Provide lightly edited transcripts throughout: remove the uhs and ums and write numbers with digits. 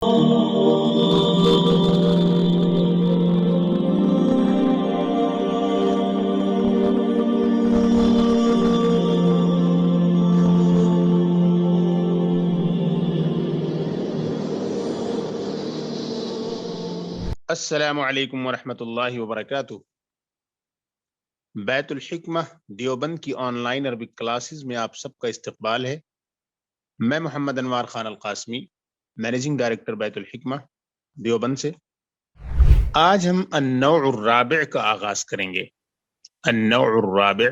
السلام علیکم ورحمۃ اللہ وبرکاتہ۔ بیت الحکمہ دیوبند کی آن لائن عربک کلاسز میں آپ سب کا استقبال ہے۔ میں محمد انوار خان القاسمی، مینیجنگ ڈائریکٹر بیت الحکمہ دیوبند سے۔ آج ہم النوع الرابع کا آغاز کریں گے۔ النوع الرابع،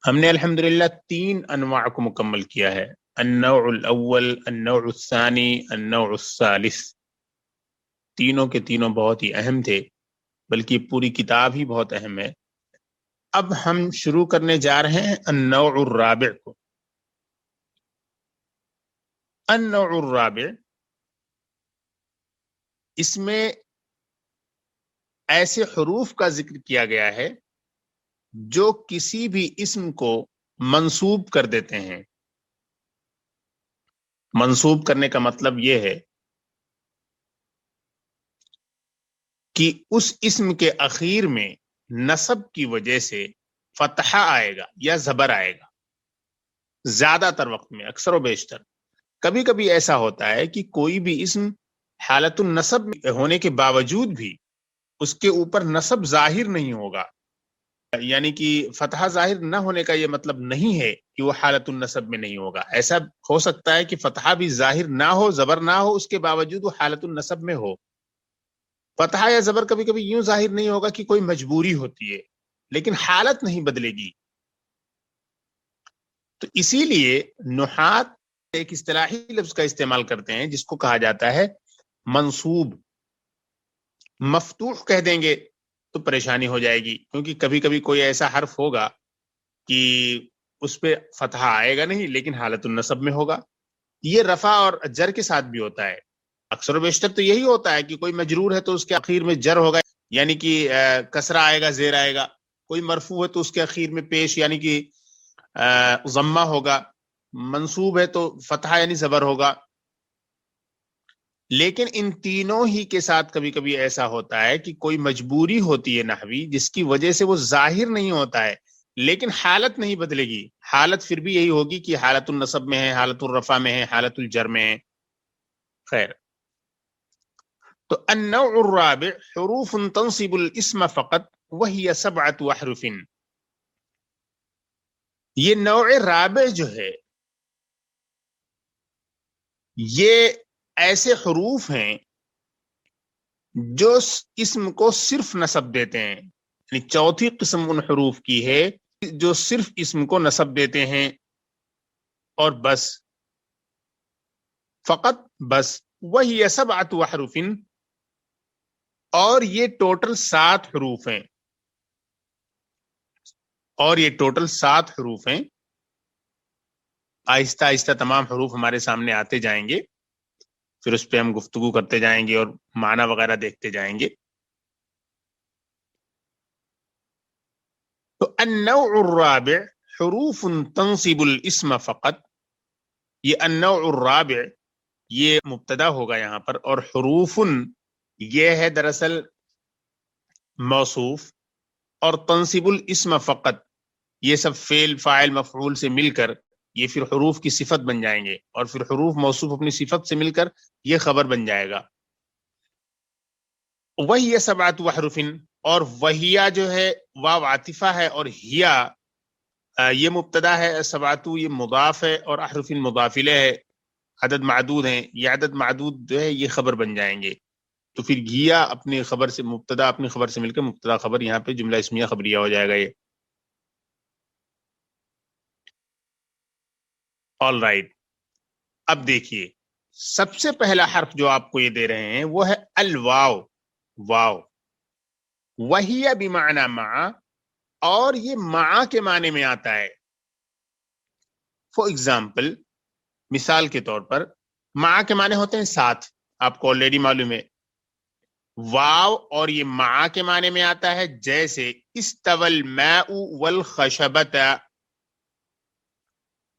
ہم نے الحمدللہ 3 انواع کو مکمل کیا ہے: النوع الاول، النوع الثانی، النوع الثالث۔ تینوں کے تینوں بہت ہی اہم تھے، بلکہ پوری کتاب ہی بہت اہم ہے۔ اب ہم شروع کرنے جا رہے ہیں النوع الرابع کو۔ النوع الرابع، اس میں ایسے حروف کا ذکر کیا گیا ہے جو کسی بھی اسم کو منسوب کر دیتے ہیں۔ منسوب کرنے کا مطلب یہ ہے کہ اس اسم کے اخیر میں نصب کی وجہ سے فتحہ آئے گا یا زبر آئے گا۔ زیادہ تر وقت میں، اکثر و بیشتر، کبھی کبھی ایسا ہوتا ہے کہ کوئی بھی اسم حالت النصب ہونے کے باوجود بھی اس کے اوپر نصب ظاہر نہیں ہوگا، یعنی کہ فتحہ ظاہر نہ ہونے کا یہ مطلب نہیں ہے کہ وہ حالت النصب میں نہیں ہوگا۔ ایسا ہو سکتا ہے کہ فتحہ بھی ظاہر نہ ہو، زبر نہ ہو، اس کے باوجود وہ حالت النصب میں ہو۔ فتحہ یا زبر کبھی کبھی یوں ظاہر نہیں ہوگا کہ کوئی مجبوری ہوتی ہے، لیکن حالت نہیں بدلے گی۔ تو اسی لیے نحات ایک اصطلاحی لفظ کا استعمال کرتے ہیں جس کو کہا جاتا ہے منصوب۔ مفتوح کہہ دیں گے تو پریشانی ہو جائے گی، کیونکہ کبھی کبھی کوئی ایسا حرف ہوگا کہ اس پہ فتحہ آئے گا نہیں لیکن حالت النصب میں ہوگا۔ یہ رفع اور جر کے ساتھ بھی ہوتا ہے۔ اکثر و بیشتر تو یہی ہوتا ہے کہ کوئی مجرور ہے تو اس کے اخیر میں جر ہوگا، یعنی کہ کسرہ آئے گا، زیر آئے گا۔ کوئی مرفوع ہے تو اس کے اخیر میں پیش یعنی کہ ضمہ ہوگا۔ منصوب ہے تو فتحہ یعنی زبر ہوگا۔ لیکن ان تینوں ہی کے ساتھ کبھی کبھی ایسا ہوتا ہے کہ کوئی مجبوری ہوتی ہے نحوی، جس کی وجہ سے وہ ظاہر نہیں ہوتا ہے لیکن حالت نہیں بدلے گی۔ حالت پھر بھی یہی ہوگی کہ حالت النصب میں ہے، حالت الرفع میں ہے، حالت الجر میں ہے۔ خیر، تو النوع الرابع حروف تنصب الاسم فقط وهي 7 احرف۔ یہ نوع رابع جو ہے، یہ ایسے حروف ہیں جو اسم کو صرف نصب دیتے ہیں، یعنی چوتھی قسم ان حروف کی ہے جو صرف اسم کو نصب دیتے ہیں اور بس، فقط بس۔ وہی 7 احرف، اور یہ ٹوٹل 7 حروف ہیں، اور یہ ٹوٹل 7 حروف ہیں۔ آہستہ آہستہ تمام حروف ہمارے سامنے آتے جائیں گے، پھر اس پہ ہم گفتگو کرتے جائیں گے اور معنی وغیرہ دیکھتے جائیں گے۔ تو النوع الرابع حروف تنصب الاسم فقط، یہ النوع الرابع یہ مبتدا ہوگا یہاں پر، اور حروف یہ ہے دراصل موصوف، اور تنصب الاسم فقط یہ سب فعل فاعل مفعول سے مل کر یہ پھر حروف کی صفت بن جائیں گے، اور پھر حروف موصوف اپنی صفت سے مل کر یہ خبر بن جائے گا۔ وہی 7 احرف، اور وہیا جو ہے واو عاطفہ ہے، اور ہیا یہ مبتدا ہے، 7 یہ مضاف ہے، اور احرف مضاف الیہ ہے، عدد معدود ہیں، یہ عدد معدود جو ہے یہ خبر بن جائیں گے۔ تو پھر گیا اپنی خبر سے، مبتدا اپنی خبر سے مل کر مبتدا خبر یہاں پہ جملہ اسمیہ خبریہ ہو جائے گا یہ۔ آل رائٹ، اب دیکھیے سب سے پہلا حرف جو آپ کو یہ دے رہے ہیں وہ ہے الواو، واو۔ وہی بمعنی مع، اور یہ مع کے معنی میں آتا ہے۔ فار ایگزامپل، مثال کے طور پر، مع کے معنی ہوتے ہیں ساتھ، آپ کو آلریڈی معلوم ہے۔ واو اور یہ مع کے معنی میں آتا ہے، جیسے استوى الماء والخشبۃ،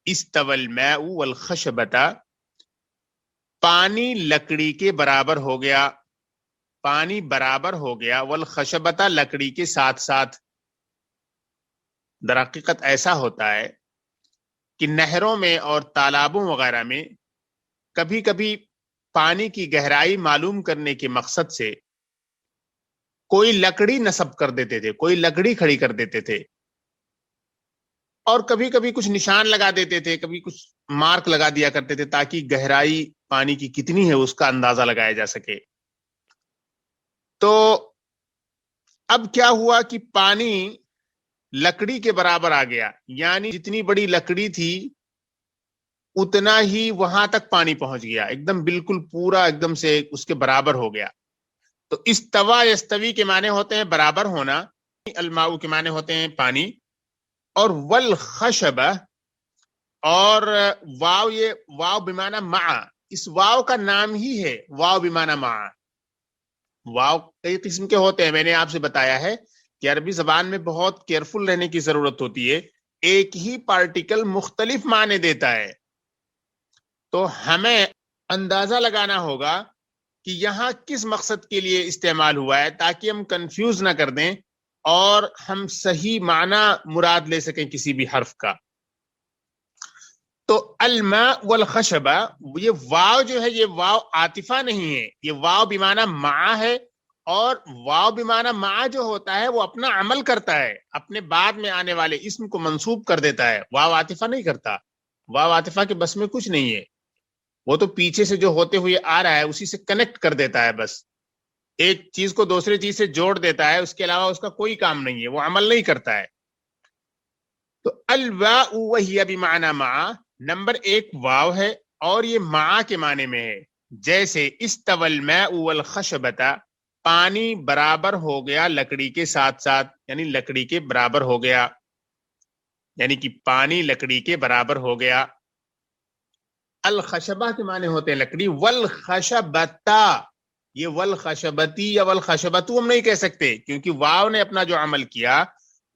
استوى الماء والخشبۃ، پانی لکڑی کے برابر ہو گیا، پانی برابر ہو گیا، والخشبۃ لکڑی کے ساتھ ساتھ. در حقیقت ایسا ہوتا ہے کہ نہروں میں اور تالابوں وغیرہ میں کبھی کبھی پانی کی گہرائی معلوم کرنے کے مقصد سے کوئی لکڑی نصب کر دیتے تھے، کوئی لکڑی کھڑی کر دیتے تھے، اور کبھی کبھی کچھ نشان لگا دیتے تھے، کبھی کچھ مارک لگا دیا کرتے تھے تاکہ گہرائی پانی کی کتنی ہے اس کا اندازہ لگایا جا سکے. تو اب کیا ہوا کہ پانی لکڑی کے برابر آ گیا، یعنی جتنی بڑی لکڑی تھی اتنا ہی وہاں تک پانی پہنچ گیا، ایک دم بالکل پورا ایک دم سے اس کے برابر ہو گیا. تو استوا یستوی کے معنی ہوتے ہیں برابر ہونا، الماء کے معنی ہوتے ہیں پانی، اور والخشبہ، اور واو، یہ واو بمعنی مع، اس واو کا نام ہی ہے واو بمعنی مع. واو کئی قسم کے ہوتے ہیں، میں نے آپ سے بتایا ہے کہ عربی زبان میں بہت کیئرفل رہنے کی ضرورت ہوتی ہے، ایک ہی پارٹیکل مختلف معنی دیتا ہے. تو ہمیں اندازہ لگانا ہوگا کہ یہاں کس مقصد کے لیے استعمال ہوا ہے تاکہ ہم کنفیوز نہ کر دیں اور ہم صحیح معنی مراد لے سکیں کسی بھی حرف کا. تو الماء والخشبہ، یہ واو جو ہے یہ واو عاطفہ نہیں ہے، یہ واو بمعنی مع ہے، اور واو بمعنی مع جو ہوتا ہے وہ اپنا عمل کرتا ہے، اپنے بعد میں آنے والے اسم کو منسوب کر دیتا ہے، واو عاطفہ نہیں کرتا. واو عاطفہ کے بس میں کچھ نہیں ہے، وہ تو پیچھے سے جو ہوتے ہوئے آ رہا ہے اسی سے کنیکٹ کر دیتا ہے، بس ایک چیز کو دوسری چیز سے جوڑ دیتا ہے، اس کے علاوہ اس کا کوئی کام نہیں ہے، وہ عمل نہیں کرتا ہے. تو الواء وہی بمعنی مع، نمبر ایک واو ہے اور یہ مع کے معنی میں ہے. جیسے استوى الماء والخشبۃ، پانی برابر ہو گیا لکڑی کے ساتھ ساتھ، یعنی لکڑی کے برابر ہو گیا، یعنی کہ پانی لکڑی کے برابر ہو گیا. الخشبہ کے معنی ہوتے ہیں لکڑی، والخشبتا، یہ والخشبتی یا والخشبتو ہم نہیں کہہ سکتے کیونکہ واو نے اپنا جو عمل کیا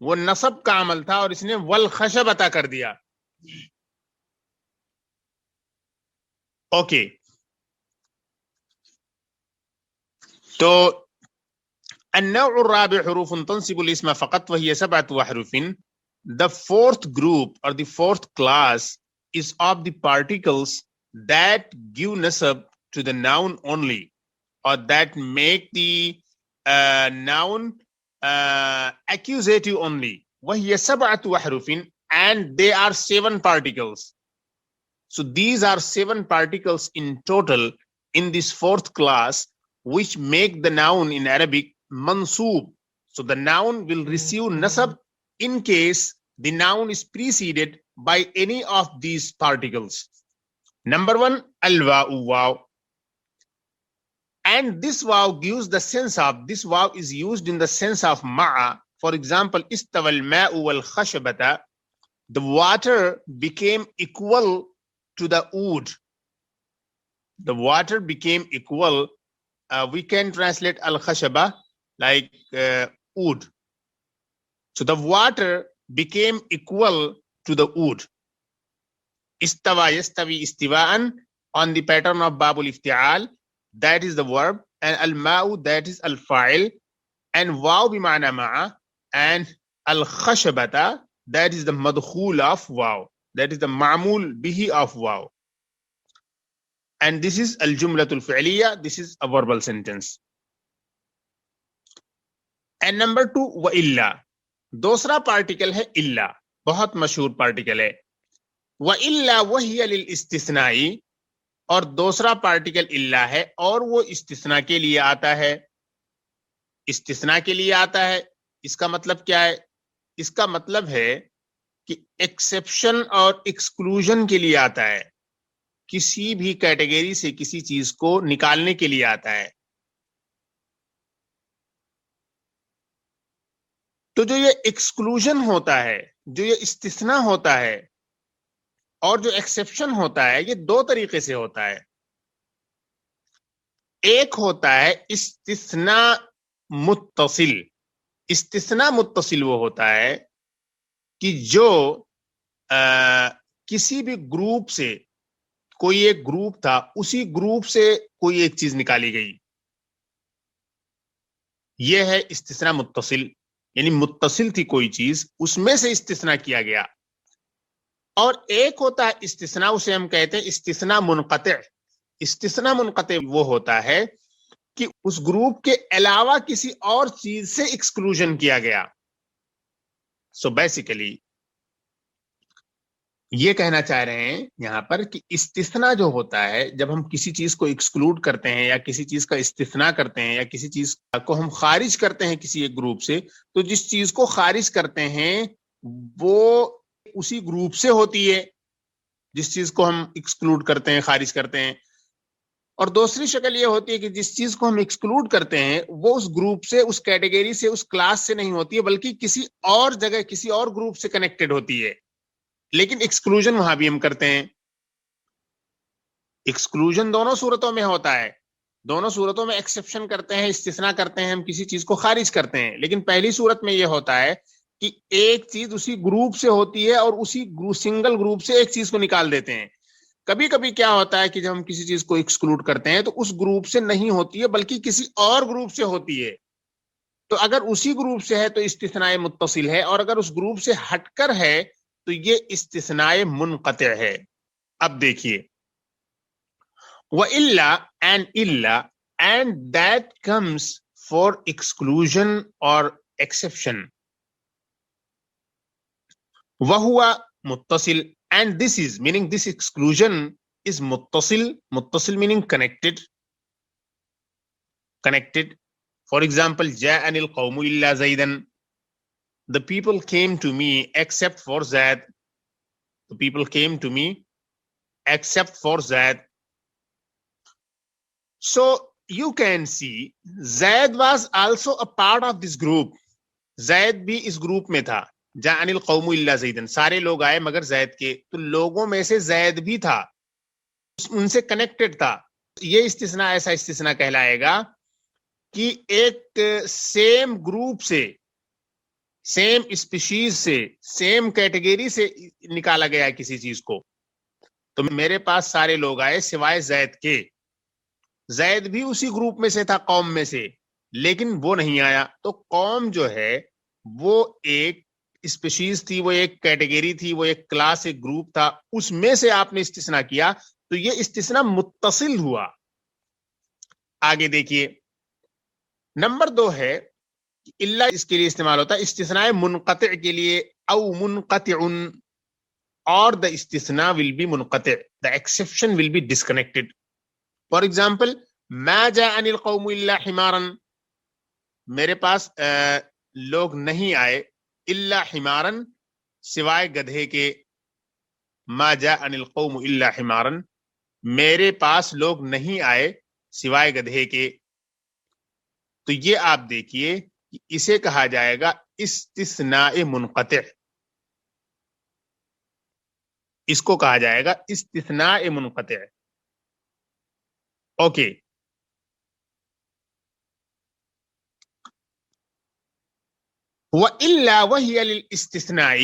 وہ نصب کا عمل تھا اور اس نے والخشبتا کر دیا. اوکے، تو النوع الرابع حروف تنصب الاسم فقط وهي 7 احرف. The fourth group or the fourth class is of the particles that give nasab to the noun only, or that make the noun accusative only. وهي 7 احرف, and they are 7 particles. So these are 7 particles in total in this fourth class which make the noun in Arabic mansoob. So the noun will receive nasab in case the noun is preceded by any of these particles. Number 1, al-wa'u, waw. And this waw gives the sense of, this waw is used in the sense of ma'a. For example, istawa al-ma'u wal-khashabata, the water became equal to the wood. The water became equal. We can translate al-khashaba like wood. So the water became equal to the wood. Istawa yastawi istiwa'an, on the pattern of babul ifti'al, that is the verb, and al-ma'u, that is al-fa'il, and waw bima'na ma'a, and al-khashabata, that is the madkhul of waw, that is the ma'mul bihi of waw. And this is al-jumlatul fi'liya, this is a verbal sentence. And number 2, wa illa. دوسرا particle ہے الا، بہت مشہور particle ہے. وَإِلَّا وَهِيَ لِلْإِسْتِثْنَاءِ، اور دوسرا particle الا ہے اور وہ استثناء کے لیے آتا ہے. استثناء کے لیے آتا ہے، اس کا مطلب کیا ہے؟ اس کا مطلب ہے کہ ایکسیپشن اور ایکسکلوژن کے لیے آتا ہے، کسی بھی کیٹیگری سے کسی چیز کو نکالنے کے لیے آتا ہے. تو جو یہ ایکسکلوژن ہوتا ہے، جو یہ استثناء ہوتا ہے اور جو ایکسیپشن ہوتا ہے، یہ 2 طریقے سے ہوتا ہے. ایک ہوتا ہے استثناء متصل. استثناء متصل وہ ہوتا ہے کہ جو کسی بھی گروپ سے کوئی ایک گروپ تھا, اسی گروپ سے کوئی ایک چیز نکالی گئی, یہ ہے استثناء متصل. یعنی متصل تھی کوئی چیز, اس میں سے استثناء کیا گیا. اور ایک ہوتا ہے استثناء, اسے ہم کہتے ہیں استثناء منقطع. استثناء منقطع وہ ہوتا ہے کہ اس گروپ کے علاوہ کسی اور چیز سے ایکسکلوژن کیا گیا. سو بیسیکلی یہ کہنا چاہ رہے ہیں یہاں پر کہ استثناء جو ہوتا ہے, جب ہم کسی چیز کو ایکسکلوڈ کرتے ہیں یا کسی چیز کا استثناء کرتے ہیں یا کسی چیز کو ہم خارج کرتے ہیں کسی ایک گروپ سے, تو جس چیز کو خارج کرتے ہیں وہ اسی گروپ سے ہوتی ہے جس چیز کو ہم ایکسکلوڈ کرتے ہیں, خارج کرتے ہیں. اور دوسری شکل یہ ہوتی ہے کہ جس چیز کو ہم ایکسکلوڈ کرتے ہیں وہ اس گروپ سے, اس کیٹیگری سے, اس کلاس سے نہیں ہوتی ہے, بلکہ کسی اور جگہ, کسی اور گروپ سے کنیکٹڈ ہوتی ہے. لیکن ایکسکلوژن وہاں بھی ہم کرتے ہیں. ایکسکلوژن دونوں صورتوں میں ہوتا ہے, دونوں صورتوں میں ایکسیپشن کرتے ہیں, استثناء کرتے ہیں, ہم کسی چیز کو خارج کرتے ہیں. لیکن پہلی صورت میں یہ ہوتا ہے کہ ایک چیز اسی گروپ سے ہوتی ہے اور اسی سنگل گروپ سے ایک چیز کو نکال دیتے ہیں. کبھی کبھی کیا ہوتا ہے کہ جب ہم کسی چیز کو ایکسکلوڈ کرتے ہیں تو اس گروپ سے نہیں ہوتی ہے بلکہ کسی اور گروپ سے ہوتی ہے. تو اگر اسی گروپ سے ہے تو استثناء متصل ہے, اور اگر اس گروپ سے ہٹ کر ہے تو یہ استثناء منقطع ہے. اب دیکھیے, وَإِلَّا and that comes for exclusion or exception. وَهُوَ متصل, and this is meaning this exclusion is muttasil meaning connected. For example, جاءني القوم إلا Zaida, the people came to me except for Zaid. The people came to me except for Zaid. So you can see Zaid was also a part of this group. Zaid بھی اس group میں تھا. جاءني القوم إلا زيدا, سارے لوگ آئے مگر زید کے, تو لوگوں میں سے زید بھی تھا, ان سے کنیکٹڈ تھا. یہ استثناء ایسا استثناء کہلائے گا کہ ایک سیم گروپ سے, سیم اسپیشیز سے, سیم کیٹیگری سے نکالا گیا کسی چیز کو. تو میرے پاس سارے لوگ آئے سوائے زید کے. زید بھی اسی گروپ میں سے تھا, قوم میں سے, لیکن وہ نہیں آیا. تو قوم جو ہے وہ ایک اسپیشیز تھی, وہ ایک کیٹیگری تھی, وہ ایک کلاس, ایک گروپ تھا, اس میں سے آپ نے استثناء کیا, تو یہ استثناء متصل ہوا. آگے دیکھیے, نمبر 2 ہے اللہ, اس کے لیے استعمال ہوتا ہے استثناء منقطع کے لیے, او منقطع, اور the استثناء will be منقطع, the exception will be disconnected. For example, ما جاءني القوم الا حمارا, میرے پاس لوگ نہیں آئے, الا حمارا, سوائے گدھے کے. ما جاءني القوم الا حمارا, میرے پاس لوگ نہیں آئے سوائے گدھے کے. تو یہ آپ دیکھیے کہ اسے کہا جائے گا استثناء منقطع, اس کو کہا جائے گا استثناء منقطع. اوکے, وَإِلَّا وَهِيَ لِلْإِسْتِثْنَاءِ,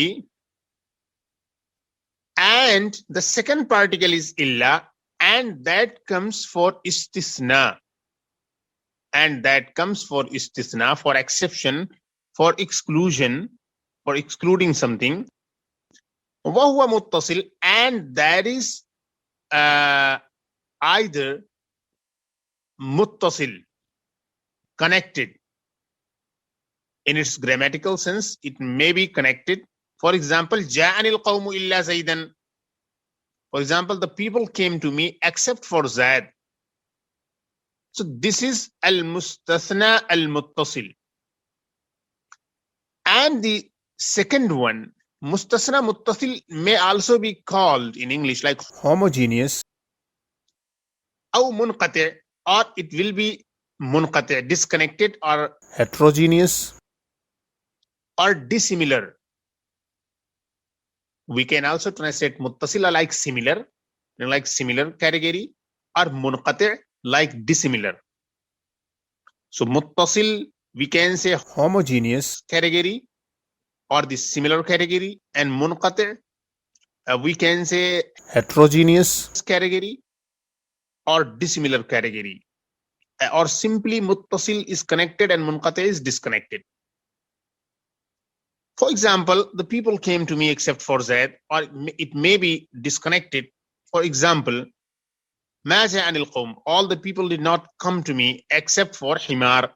and the second particle is illa, and that comes for istisna, and that comes for istisna, for exception, for exclusion, for excluding something. وَهُوَ مُتَّصِل, and that is either muttasil, connected. In its grammatical sense, it may be connected. For example, جاءني القوم إلا Zaida. For example, the people came to me except for Zaid. So this is al-mustathna al-muttasil. And the second one, mustathna muttasil, may also be called in English like homogeneous, or munqati', or it will be munqati', disconnected, or heterogeneous, or dissimilar. We can also translate muttasila like similar category, or munqati' like dissimilar. So muttasil, we can say homogeneous category or the similar category, and munqati' we can say heterogeneous category or dissimilar category, or simply muttasil is connected and munqati is disconnected. For example, the people came to me except for Zaid, or it may be disconnected. For example, ma ja'ani al-qawm, all the people did not come to me except for himar,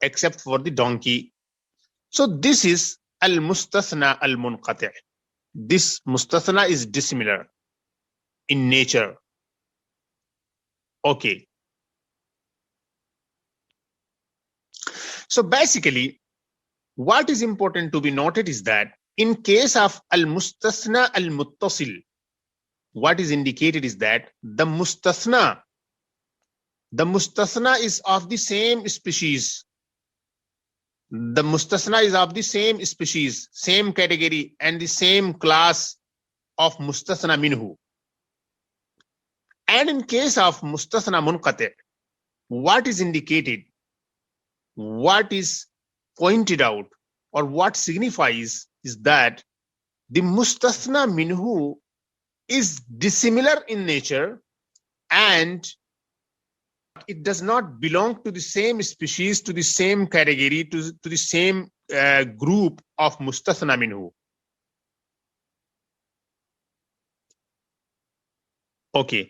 except for the donkey. So this is al-mustathna al-munqati'. This mustathna is dissimilar in nature. Okay. So basically, what is important to be noted is that in case of al-mustathna al-muttasil, what is indicated is that the mustathna is of the same species. The mustathna is of the same species, same category, and the same class of mustathna minhu. And in case of mustathna munqati', what is indicated, what is pointed out, or what signifies is that the mustathna minhu is dissimilar in nature and it does not belong to the same species, to the same category, to the same group of mustathna minhu. Okay,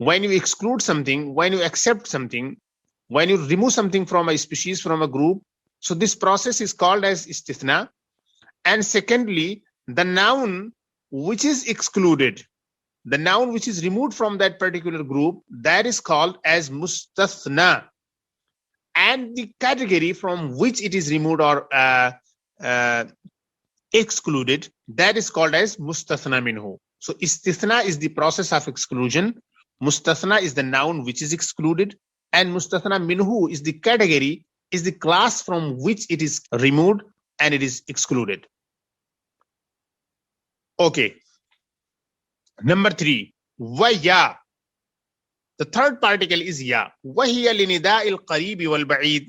When you exclude something, when you accept something, when you remove something from a species, from a group, so this process is called as istithna. And secondly, the noun which is excluded, the noun which is removed from that particular group, that is called as mustathna. And the category from which it is removed or excluded, that is called as mustathna minhu. So istithna is the process of exclusion, mustathna is the noun which is excluded, and mustathna minhu is the category, is the class from which it is removed and it is excluded. Okay. Number 3, waya. The third particle is ya. Wahiya linida al-qarib wal-ba'id.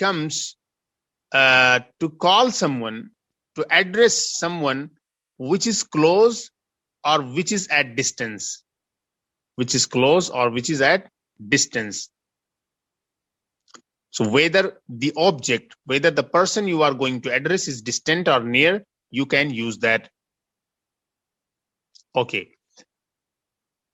comes to call someone, to address someone which is close or which is at distance, which is close or which is at distance. So whether the object, whether the person you are going to address is distant or near, you can use that. Okay.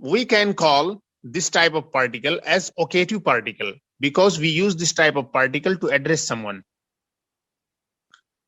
We can call this type of particle as occative particle because we use this type of particle to address someone.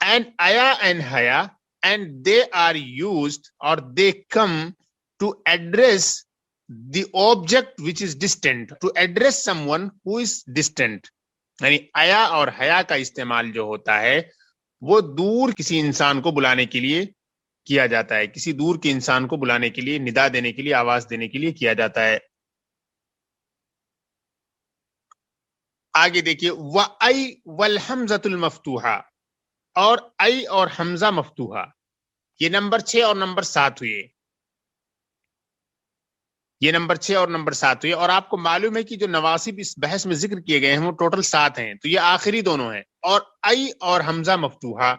And aya and haya, and they are used or they come to address the object which is distant, to address someone who is distant. یعنی آیا اور حیا کا استعمال جو ہوتا ہے وہ دور کسی انسان کو بلانے کے لیے کیا جاتا ہے، کسی دور کے انسان کو بلانے کے لیے، ندا دینے کے لیے، آواز دینے کے لیے کیا جاتا ہے۔ آگے دیکھیے وَأَيْ وَالْحَمْزَةُ الْمَفْتُوحَةُ، اور ای اور حمزہ مفتوحہ، یہ نمبر 6 اور نمبر 7 ہوئے، یہ نمبر 6 اور نمبر 7 ہوئے۔ اور آپ کو معلوم ہے کہ جو نواصب اس بحث میں ذکر کیے گئے ہیں وہ ٹوٹل 7 ہیں، تو یہ آخری دونوں ہیں۔ اور ای اور حمزہ مفتوحہ،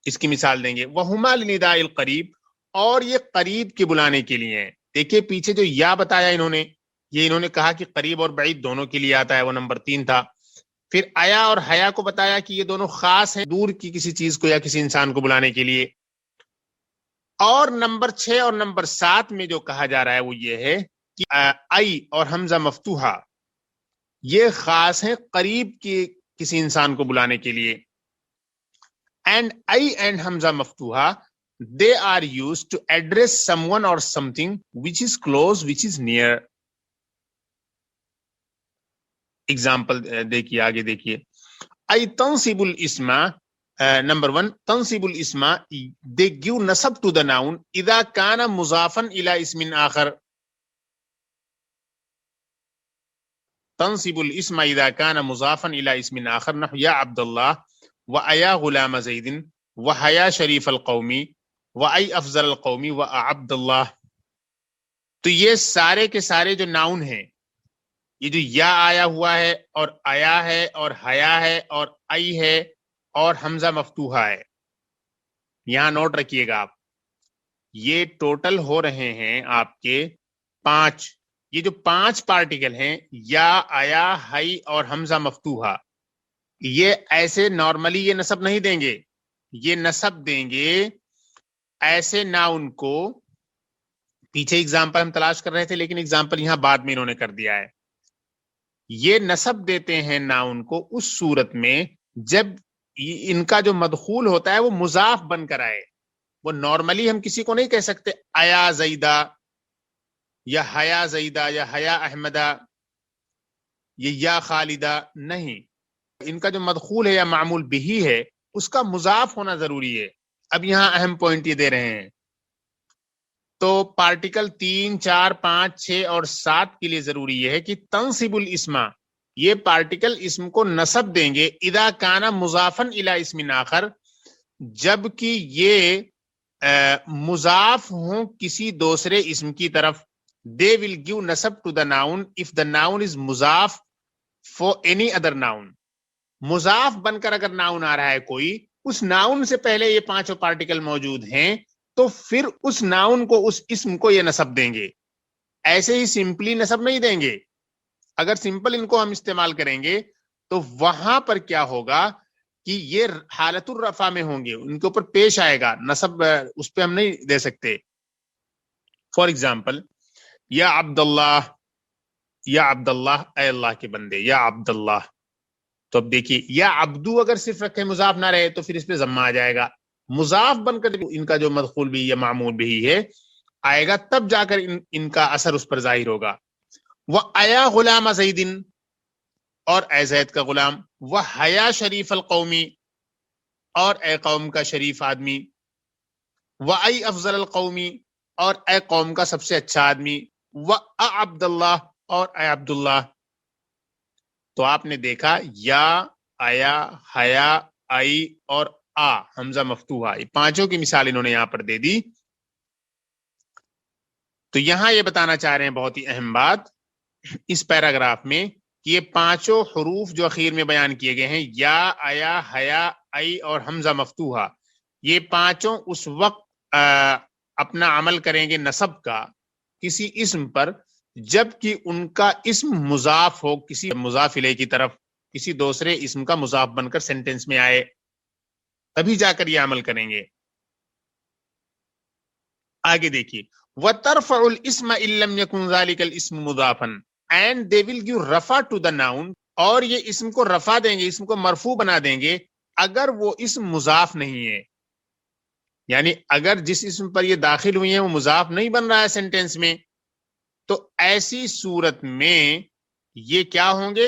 اس کی مثال دیں گے وَهُمَا لِنِدَاءِ الْقَرِيبِ، اور یہ قریب کے بلانے کے لیے ہیں۔ دیکھیے پیچھے جو یا بتایا انہوں نے کہا کہ قریب اور بعید دونوں کے لیے آتا ہے، وہ نمبر 3 تھا۔ پھر آیا اور حیا کو بتایا کہ یہ دونوں خاص ہیں دور کی کسی چیز کو یا کسی انسان کو بلانے کے لیے۔ اور نمبر 6 اور نمبر 7 میں جو کہا جا رہا ہے وہ یہ ہے کہ ای اور حمزہ مفتوحہ یہ خاص ہیں قریب کی کسی انسان کو بلانے کے لیے۔ اینڈ ای اینڈ حمزہ مفتوحہ they are used to address someone or something which is close, which is near. Example دیکھیے، آگے دیکھیے ای تنصب الاسم، number 1 تنصب الاسم they give nasab to the noun اذا كان مضافا الى اسم آخر، تنصب الاسم اذا كان مضافا الى اسم آخر، نحو یا عبد اللہ وَأَيَا غلام زید وَحَيَا شریف القومی وَأَيْ افضل القومی وَعبد اللہ۔ تو یہ سارے کے سارے جو ناؤن ہیں، یہ جو یا آیا ہوا ہے اور آیا ہے اور حیا ہے اور ای ہے اور حمزہ مفتوحہ ہے، یہاں نوٹ رکھیے گا آپ، یہ ٹوٹل ہو رہے ہیں آپ کے 5۔ یہ جو 5 پارٹیکل ہیں یا آیا ہئی اور حمزہ مفتوحہ، یہ ایسے نارملی یہ نصب نہیں دیں گے، یہ نصب دیں گے ایسے ناؤن کو۔ پیچھے اگزامپل ہم تلاش کر رہے تھے لیکن اگزامپل یہاں بعد میں انہوں نے کر دیا ہے۔ یہ نصب دیتے ہیں ناؤن کو اس صورت میں جب ان کا جو مدخول ہوتا ہے وہ مضاف بن کر آئے۔ وہ نارملی ہم کسی کو نہیں کہہ سکتے آیا زیدہ یا حیا زیدہ یا حیا احمدہ یا خالدہ، نہیں، ان کا جو مدخول ہے یا معمول بہی ہے اس کا مضاف ہونا ضروری ہے۔ اب یہاں اہم پوائنٹ یہ دے رہے ہیں، تو پارٹیکل 3، 4، 5، 6 اور 7 کے لیے ضروری یہ ہے کہ تنصب الاسم، یہ پارٹیکل اسم کو نصب دیں گے اذا کان مضافا الی اسم آخر، جبکہ یہ مضاف ہوں کسی دوسرے اسم کی طرف۔ they will give nasab to the noun if the noun is مضاف for any other noun۔ مضاف بن کر اگر ناؤن آ رہا ہے کوئی، اس ناؤن سے پہلے یہ 5 پارٹیکل موجود ہیں تو پھر اس ناؤن کو، اس اسم کو یہ نصب دیں گے، ایسے ہی سمپلی نصب نہیں دیں گے۔ اگر سمپل ان کو ہم استعمال کریں گے تو وہاں پر کیا ہوگا کہ یہ حالت الرفع میں ہوں گے، ان کے اوپر پیش آئے گا نصب، اس پہ ہم نہیں دے سکتے۔ فار ایگزامپل یا عبد اللہ، یا عبد اللہ اے اللہ کے بندے، یا عبد اللہ۔ تو اب دیکھیے یا عبدو اگر صرف رکھے مضاف نہ رہے تو پھر اس پہ ضمہ آ جائے گا، مضاف بن کر ان کا جو مدخول بھی یا معمول بھی ہے آئے گا، تب جا کر ان کا اثر اس پر ظاہر ہوگا۔ وَأَيَا غلام زید، اور اے زید کا غلام، وَحَيَا شریف القومی، اور اے قوم کا شریف آدمی، وَأَيْ افضل القومی، اور اے قوم کا سب سے اچھا آدمی، وَعبد اللہ، اور اے عبداللہ۔ تو آپ نے دیکھا یا آیا حیا آئی اور حمزہ مفتوحہ، یہ 5 کی مثال انہوں نے یہاں پر دے دی۔ تو یہاں یہ بتانا چاہ رہے ہیں بہت ہی اہم بات اس پیراگراف میں کہ یہ 5 حروف جو اخیر میں بیان کیے گئے ہیں، یا آیا حیا آئی اور حمزہ مفتوحہ، یہ 5 اس وقت اپنا عمل کریں گے نصب کا کسی اسم پر جبکہ ان کا اسم مضاف ہو کسی مضاف الیہ کی طرف، کسی دوسرے اسم کا مضاف بن کر سینٹنس میں آئے، تبھی جا کر یہ عمل کریں گے۔ آگے دیکھیے وَتَرْفَعُ الْإِسْمَ إِن لَّمْ يَكُنْ ذَلِكَ الْإِسْمُ مُضَافًا، and they will give رفع to the noun، اور یہ اسم کو رفع دیں گے، اسم کو مرفوع بنا دیں گے اگر وہ اسم مضاف نہیں ہے، یعنی اگر جس اسم پر یہ داخل ہوئی ہیں وہ مضاف نہیں بن رہا ہے سینٹینس میں، تو ایسی صورت میں یہ کیا ہوں گے،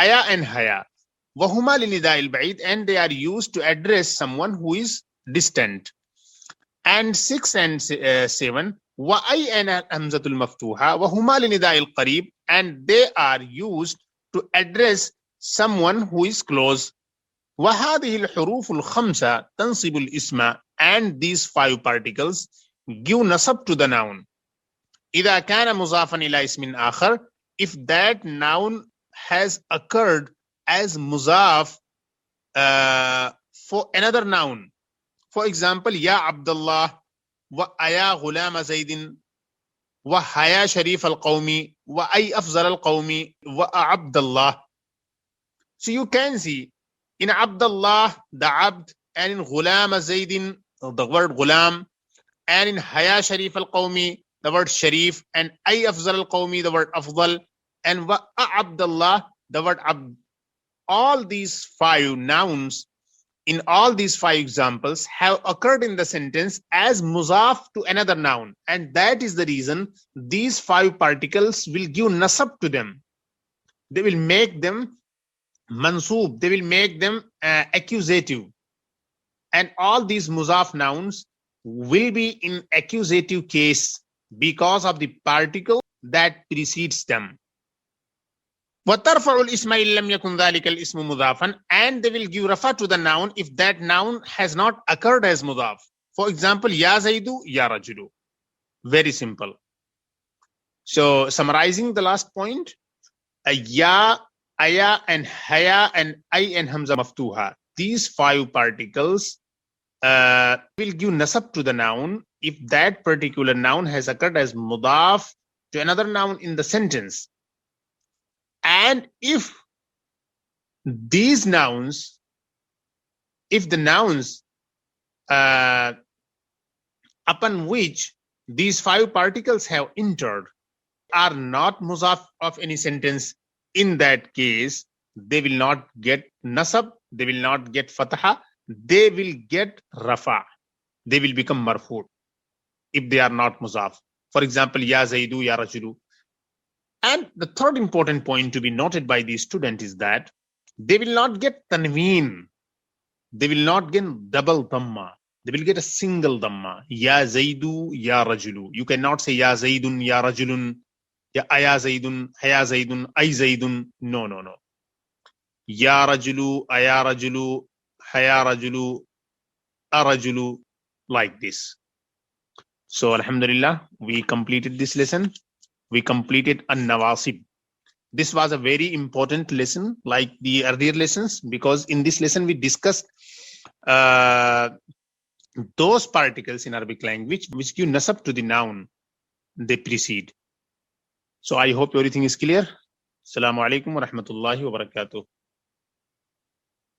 aya and haya wahuma linida'il ba'id and they are used to address someone who is distant. And 6 and 7 wa ay and hamzatul maftuha wahuma linida'il qarib and they are used to address someone who is close. Wa hadhihi al-huruf al-khamsa tansibu al-isma, and these 5 particles give nasab to the noun idha kana mudafan ila ismin akhar, if that noun has occurred as muzaf for another noun. For example, ya Abdullah, wa aya ghulam Zaidin, wa haya sharif al-qawmi, wa ay afzal al-qawmi, wa Abdullah. So you can see in Abdullah the abd, and in ghulam Zaidin the word ghulam, and in haya sharif al-qawmi the word sharif, and ay afzal al-qawmi the word afdal, and wa Abdullah the word abd. All these 5 nouns in all these 5 examples have occurred in the sentence as muzaf to another noun, and that is the reason these 5 particles will give nasab to them. They will make them mansoob, they will make them accusative, and all these muzaf nouns will be in accusative case because of the particle that precedes them. وَتَرْفَعُ الْإِسْمَ إِن لَمْ يَكُنْ ذَلِكَ الْإِسْمُ مُضَافًا, and they will give rafa to the noun if that noun has not occurred as mudaf. For example, ya Zaidu, ya Rajulu. Very simple. So summarizing the last point, ya, aya and haya and ay and hamza maftuha, these 5 particles will give nasab to the noun if that particular noun has occurred as mudaf to another noun in the sentence. And if these nouns, if the nouns upon which these 5 particles have entered are not muzaf of any sentence, in that case they will not get nasab, they will not get fatha, they will get rafa, they will become marfu if they are not muzaf. For example, ya Zaidu, ya Rajulu. And the third important point to be noted by the student is that they will not get tanween, they will not get double dhamma, they will get a single dhamma. Ya Zaidu, ya Rajulu. You cannot say ya Zaidun, ya Rajulun, ya aya Zaidun, haya Zaidun, ay Zaidun. No, no, no. Ya Rajulu, aya Rajulu, haya Rajulu, a Rajulu, like this. So alhamdulillah, we completed this lesson. We completed an-nawasib. This was a very important lesson like the earlier lessons, because in this lesson we discussed those particles in Arabic language which give nasab to the noun they precede. So I hope everything is clear. Assalamu alaikum wa rahmatullahi wa barakatuh.